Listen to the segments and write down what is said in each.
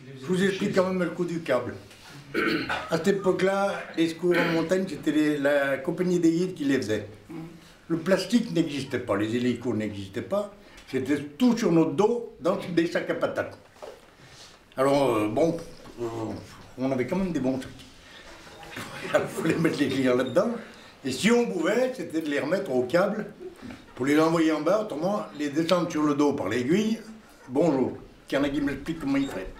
Je vous explique quand même le coup du câble. À cette époque-là, les secours en montagne, c'était la compagnie des guides qui les faisait. Le plastique n'existait pas, les hélicos n'existaient pas. C'était tout sur notre dos, dans des sacs à patates. Alors, bon, on avait quand même des bons sacs. Il fallait mettre les clients là-dedans. Et si on pouvait, c'était de les remettre au câble pour les envoyer en bas, autrement, les descendre sur le dos par l'aiguille. Bonjour. Il y en a qui m'expliquent comment ils feraient.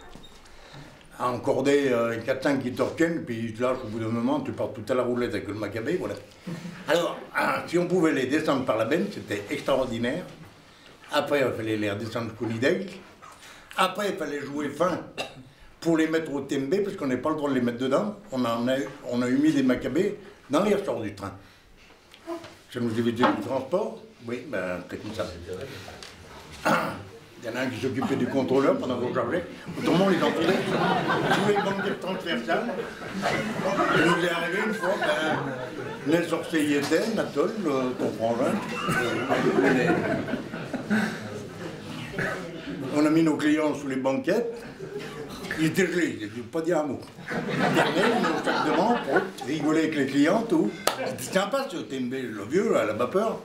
Encorder 4-5 qui te retiennent, puis ils te lâchent au bout d'un moment, tu pars tout à la roulette avec le macabé, voilà. Alors, si on pouvait les descendre par la benne, c'était extraordinaire. Après, il fallait les redescendre jusqu'au nid d'aigle. Après, il fallait jouer fin pour les mettre au TMB, parce qu'on n'avait pas le droit de les mettre dedans. On a eu mis des macabées dans les ressorts du train. Ça nous évitait du transport. Oui, ben, c'est comme ça. Il y en a un qui s'occupait du contrôleur pendant qu'on chargeait. Autrement, on les entendait. Tous les banquettes transversales. Il nous est arrivé une fois, Nel Orseilleten, Natol, ton frangin. On a mis nos clients sous les banquettes. Il était gelé, il n'a pas dit un mot. Dernier, il est au sac de vent pour rigoler avec les clients, tout. C'était sympa ce TMB, le vieux, là, la vapeur.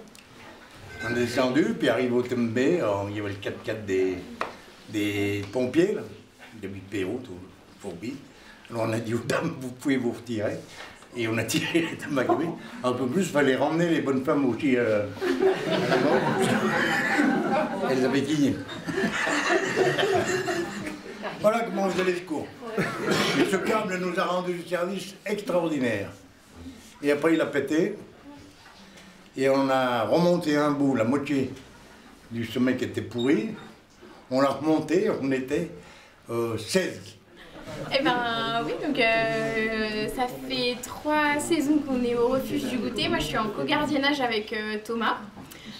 On est descendu, puis arrive au TMB, il y avait le 4x4 des pompiers, là, des BPO, tout, fourbi. Alors on a dit aux dames, vous pouvez vous retirer. Et on a tiré les dames à gagner. Un peu plus, il fallait ramener les bonnes femmes aussi à la mort. Elles avaient gagné. Voilà comment faisait les secours. Et ce câble nous a rendu du service extraordinaire. Et après il a pété. Et on a remonté un bout, la moitié du sommet qui était pourri. On l'a remonté, on était 16. Eh ben oui, donc ça fait 3 saisons qu'on est au refuge du goûter. Moi je suis en co-gardiennage avec Thomas.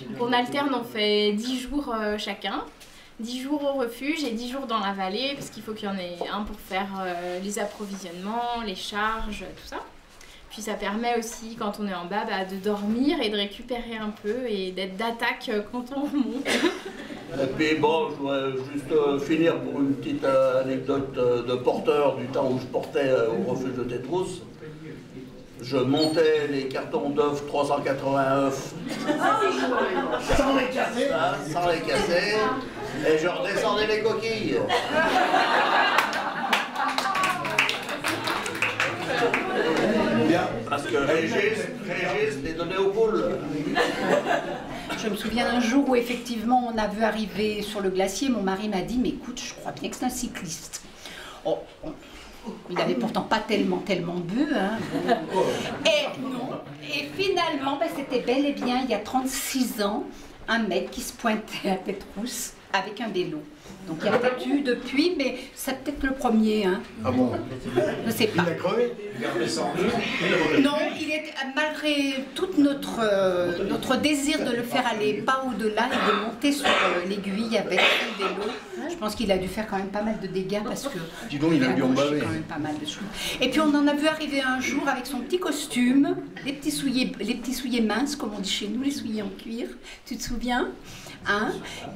Donc, on alterne, on fait 10 jours chacun. 10 jours au refuge et 10 jours dans la vallée, parce qu'il faut qu'il y en ait un pour faire les approvisionnements, les charges, tout ça. Puis ça permet aussi, quand on est en bas, de dormir et de récupérer un peu et d'être d'attaque quand on remonte. Et puis bon, je voudrais juste finir pour une petite anecdote de porteur du temps où je portais au refuge de Tétrousse. Je montais les cartons d'œufs 380 œufs. Sans les casser. Sans les casser. Et je redescendais les coquilles. Bien. Parce que Régis les donnait aux poules. Je me souviens un jour où effectivement on a vu arriver sur le glacier, mon mari m'a dit, mais écoute, je crois bien que c'est un cycliste. Oh, il n'avait pourtant pas tellement bu, hein. Et non, et finalement, c'était bel et bien, il y a 36 ans, un mec qui se pointait à Tétrousse avec un vélo. Donc il y a peut-être eu depuis, mais c'est peut-être le premier, hein. Ah bon? Je ne sais pas. Il a crevé? Non, il est, malgré tout notre désir de le faire aller pas au-delà et de monter sur l'aiguille avec le vélo, je pense qu'il a dû faire quand même pas mal de dégâts parce que Dis donc, il a dû en baver. quand même pas mal de choses. Et puis on en a vu arriver un jour avec son petit costume, les petits souliers minces, comme on dit chez nous, les souliers en cuir, tu te souviens, hein?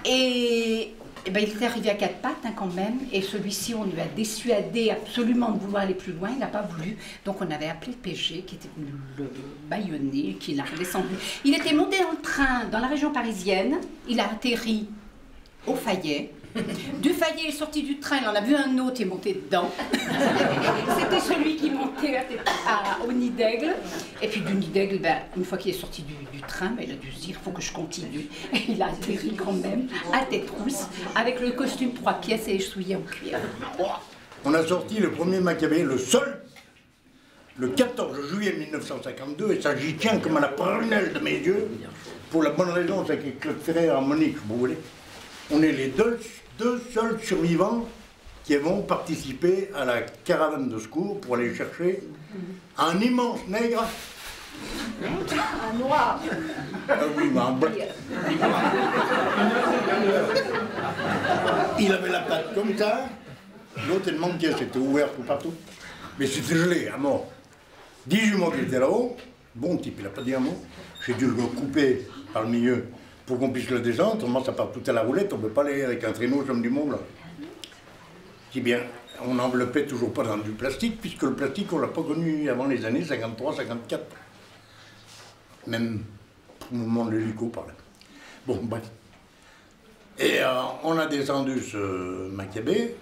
Et ben, il était arrivé à 4 pattes, hein, quand même, et celui-ci, on lui a dissuadé absolument de vouloir aller plus loin, il n'a pas voulu. Donc on avait appelé le PG qui était venu le bâillonner, qui l'a redescendu. Il était monté dans le train dans la région parisienne, il a atterri au Fayet. Du Fayet, il est sorti du train, il en a vu un autre, il est monté dedans. C'était celui qui montait au Nid d'Aigle. Et puis du Nid d'Aigle, ben, une fois qu'il est sorti du train, ben, il a dû se dire, il faut que je continue. Et il a atterri quand même à Tétrousse, avec le costume 3 pièces et les souliers en cuir. On a sorti le premier Macabé, le seul, le 14 juillet 1952, et ça j'y tiens comme à la prunelle de mes yeux, pour la bonne raison, c'est que Claude Ferrer harmonique, vous voulez. On est les deux seuls survivants qui vont participer à la caravane de secours pour aller chercher un immense nègre. Un noir. Ah oui, mais un blanc. Il avait la patte comme ça, l'autre elle manquait, c'était ouvert tout partout. Mais c'était gelé, à mort. 18 mois qu'il était là-haut, bon type, il n'a pas dit un mot. J'ai dû le couper par le milieu pour qu'on puisse le descendre, autrement ça part tout à la roulette, on ne peut pas aller avec un traîneau comme du monde là. Si bien, on n'enveloppait toujours pas dans du plastique, puisque le plastique, on ne l'a pas connu avant les années 53-54. Même au moment de l'hélico, par là. Bon, bref. Et on a descendu ce Macabé.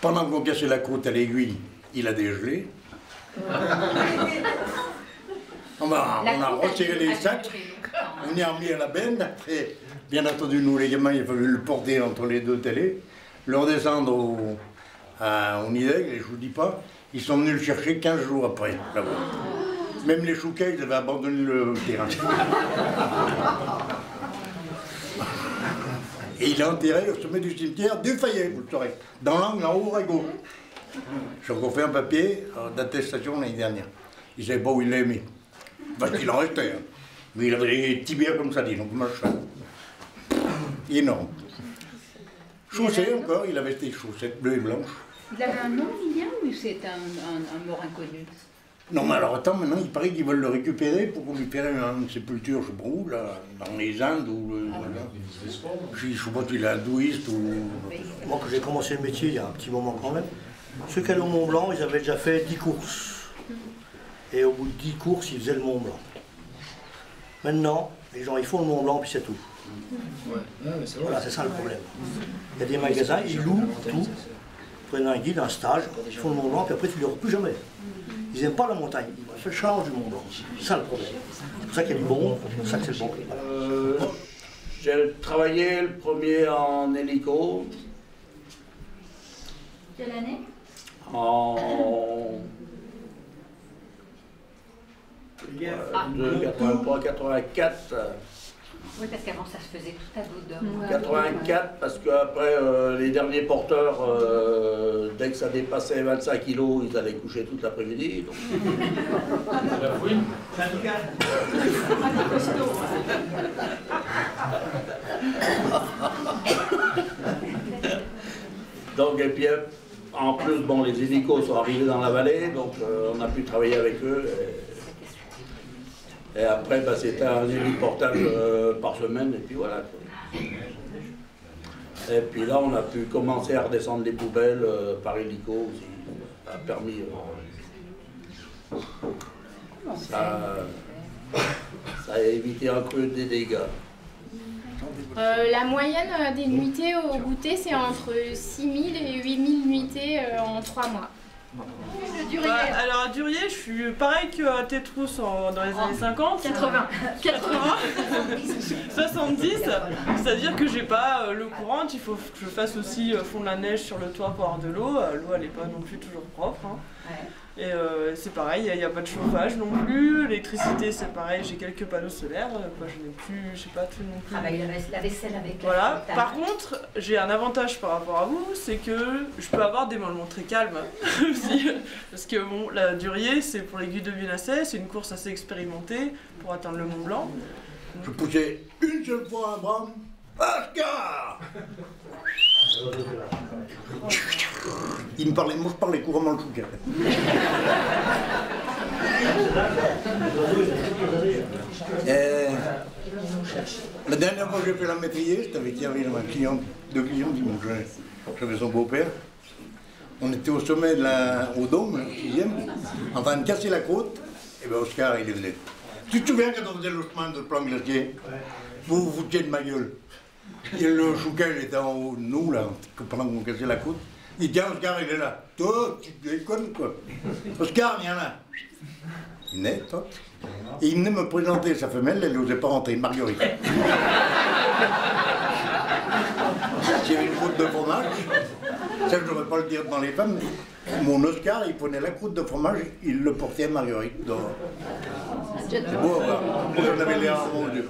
Pendant qu'on cassait la croûte à l'aiguille, il a dégelé. On a retiré les sacs, on y a remis à la benne. Après, bien entendu, nous les gamins, il a fallu le porter entre les deux télés, le redescendre au Nideg, et je vous dis pas, ils sont venus le chercher 15 jours après, là-bas. Même les chouquets, ils avaient abandonné le terrain. Et il est enterré au sommet du cimetière du Fayet, vous le saurez, dans l'angle en haut à gauche. J'ai encore fait un papier d'attestation l'année dernière. Ils ne savaient pas où il l'a mis. Parce qu'il en restait. Hein. Mais il avait les tibias comme ça, dit, donc machin. Énorme. Chaussé encore, il avait des chaussettes bleues et blanches. Il avait un nom, Lilian, ou c'est un mort inconnu? Non, mais alors attends, maintenant il paraît qu'ils veulent le récupérer pour qu'on lui fasse une sépulture, je sais pas où, là, dans les Indes ou. Je sais pas s'il est hindouiste ou. Moi, quand j'ai commencé le métier, il y a un petit moment quand même, ceux qui allaient au Mont Blanc, ils avaient déjà fait 10 courses. Et au bout de 10 courses, ils faisaient le Mont Blanc. Maintenant, les gens, ils font le Mont Blanc, puis c'est tout. Voilà, c'est ça le problème. Il y a des magasins, ils louent tout. Ils prennent un guide, un stage, ils font le Mont Blanc, puis après, tu ne le revois plus jamais. Ils n'aiment pas la montagne, ils veulent faire le challenge du Mont Blanc. C'est ça le problème. C'est pour ça qu'il y a du bon, c'est pour ça que c'est le bon. J'ai travaillé le premier en hélico. Quelle année? En 83, 84. Oui, parce qu'avant ça se faisait tout à dos 84, parce qu'après, les derniers porteurs, dès que ça dépassait 25 kilos, ils allaient coucher toute l'après-midi. Donc... donc, et puis, en plus, bon, les hélicos sont arrivés dans la vallée, donc on a pu travailler avec eux. Et après, bah, c'était un héliportage par semaine, et puis voilà. Et puis là, on a pu commencer à redescendre les poubelles par hélico aussi. Ça a permis... ça a évité un peu des dégâts. La moyenne des nuitées au goûter, c'est entre 6000 et 8000 nuitées en 3 mois. Alors à Durier, je suis pareil qu'à Tétrousse dans les années 50. 80. 70, c'est-à-dire que j'ai pas l'eau courante, il faut que je fasse aussi fondre la neige sur le toit pour avoir de l'eau. L'eau elle est pas non plus toujours propre. Hein. Ouais. Et c'est pareil, il n'y a pas de chauffage non plus, l'électricité c'est pareil, j'ai quelques panneaux solaires, je n'ai plus, je sais pas tout non plus. Ah bah il y avait la vaisselle avec. Voilà, par contre, j'ai un avantage par rapport à vous, c'est que je peux avoir des moments très calmes aussi, parce que bon, la Durier c'est pour l'aiguille de Vinacé, c'est une course assez expérimentée pour atteindre le Mont Blanc. Je poussais une seule fois un bras, Oscar! Il me parlait, moi je parlais couramment le chouquet. La dernière fois que j'ai fait la métrier, c'était avec Thierry, un client, deux clients qui m'ont joué. J'avais son beau-père. On était au sommet au dôme, le 6e, en train de casser la côte. Et bien Oscar, il venait. Tu te souviens quand on faisait le chemin de plan glacier? Vous vous foutiez de ma gueule. Et le chouquet, il était en haut de nous, là, pendant qu'on cassait la côte. Il dit, Oscar, il est là. Toi, tu déconnes, quoi. Oscar, viens là. Il venait, toi. Et il venait me présenter sa femelle, elle n'osait pas rentrer, Marguerite. S'il y avait une croûte de fromage, ça je ne devrais pas le dire devant les femmes, mais mon Oscar, il prenait la croûte de fromage, il le portait à Marguerite. C'est beau à voir. Moi, j'en avais l'air, mon Dieu.